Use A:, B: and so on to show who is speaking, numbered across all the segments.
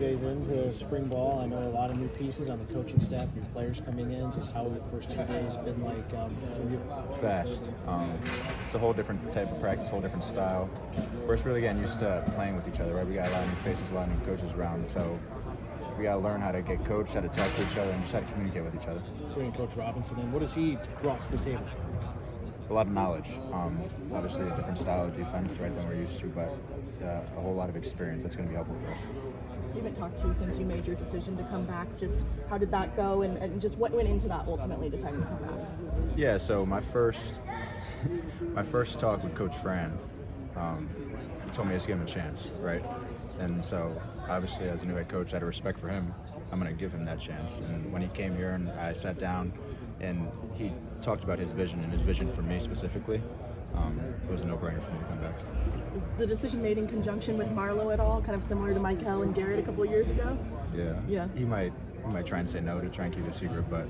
A: Days into spring ball, I know a lot of new pieces on the coaching staff, new players coming in. Just how the first 2 days been like for you?
B: Fast. It's a whole different type of practice, whole different style. We're just really getting used to playing with each other, right? We got a lot of new faces, a lot of new coaches around, so we got to learn how to get coached, how to talk to each other, and just how to communicate with each other.
A: Bringing Coach Robinson in, what has he brought to the table?
B: A lot of knowledge. Obviously, a different style of defense, right, than we're used to, but a whole lot of experience that's going to be helpful for us.
C: We haven't talked to you since you made your decision to come back. Just how did that go, and just what went into that ultimately deciding to come back?
B: Yeah, so my first talk with Coach Fran, he told me to give him a chance, right? And so obviously, as a new head coach, I had a respect for him. I'm going to give him that chance. And when he came here and I sat down and he talked about his vision and his vision for me specifically, it was a no-brainer for me to come back.
C: Was the decision made in conjunction with Marlo at all, kind of similar to Michael and Garrett a couple of years ago?
B: Yeah. He might try and say no to try and keep it a secret, but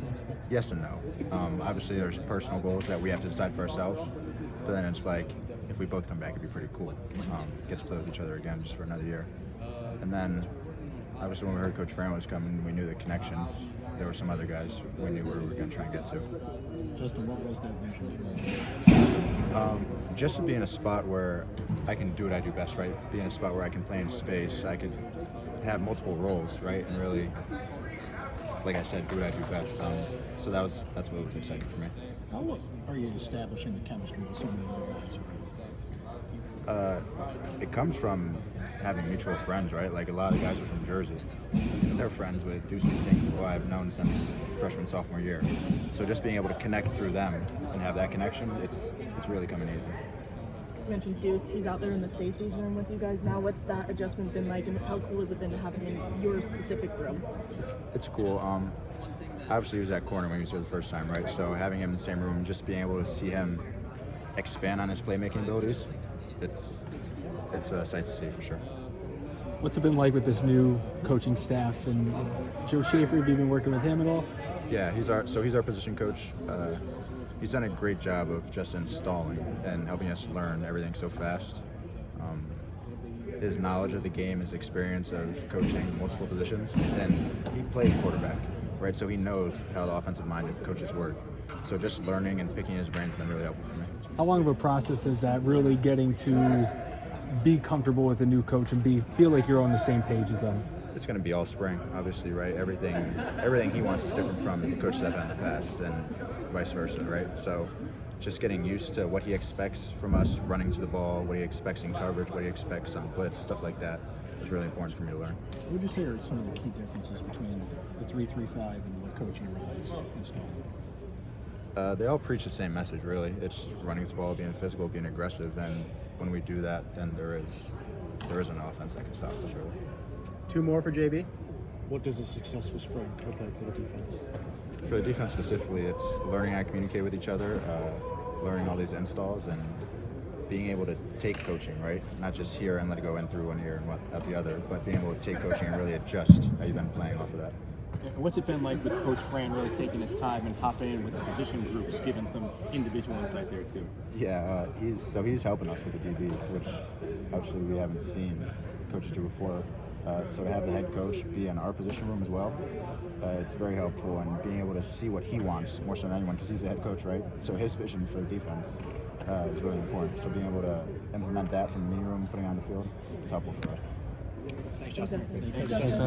B: yes and no. Obviously, there's personal goals that we have to decide for ourselves, but then it's like, if we both come back, it'd be pretty cool. Get to play with each other again just for another year. And then, obviously, when we heard Coach Fran was coming, we knew the connections. There were some other guys we knew where we were going to try and get to.
A: Justin, what was that vision for you?
B: Just to be in a spot where I can do what I do best, right? Be in a spot where I can play in space. I could have multiple roles, right? And really, like I said, do what I do best. So that's what was exciting for me.
A: How are you establishing the chemistry with some of the other guys?
B: It comes from having mutual friends, right? Like a lot of the guys are from Jersey. They're friends with Deuce and Singh, who I've known since freshman, sophomore year. So just being able to connect through them and have that connection, it's really coming easy.
C: You mentioned Deuce, he's out there in the safeties room with you guys now. What's that adjustment been like, and how cool has it been to have him in your specific room?
B: It's cool. Obviously, he was at corner when he was here the first time, right? So having him in the same room, just being able to see him expand on his playmaking abilities, it's a sight to see for sure.
D: What's it been like with this new coaching staff and Joe Schaefer? Have you been working with him at all?
B: Yeah, he's our position coach. He's done a great job of just installing and helping us learn everything so fast. His knowledge of the game, his experience of coaching multiple positions, and he played quarterback, right? So he knows how the offensive-minded coaches work. So just learning and picking his brain has been really helpful for me.
D: How long of a process is that, really getting to be comfortable with a new coach and feel like you're on the same page as them?
B: It's going to be all spring, obviously, right? Everything he wants is different from the coaches I've had in the past, and vice versa, right? So just getting used to what he expects from us running to the ball, what he expects in coverage, what he expects on blitz, stuff like that is really important for me to learn.
A: What would you say are some of the key differences between the 3-3-5 and what Coach Rod is installing?
B: They all preach the same message, really. It's running the ball, being physical, being aggressive, and when we do that, then there is an offense that can stop us, really.
E: 2 more for JB.
A: What does a successful spring look like for the defense?
B: For the defense specifically, it's learning how to communicate with each other, learning all these installs, and being able to take coaching, right? Not just hear and let it go in through one ear and out the other, but being able to take coaching and really adjust how you've been playing off of that.
F: What's it been like with Coach Fran really taking his time and hopping in with the position groups, giving some individual insight there too?
B: Yeah, he's helping us with the DBs, which obviously we haven't seen coaches do before. So to have the head coach be in our position room as well, it's very helpful, and being able to see what he wants more so than anyone, because he's the head coach, right? So his vision for the defense is really important. So being able to implement that from the meeting room, putting it on the field, is helpful for us.
A: Thanks, Justin.
C: Thanks, Justin.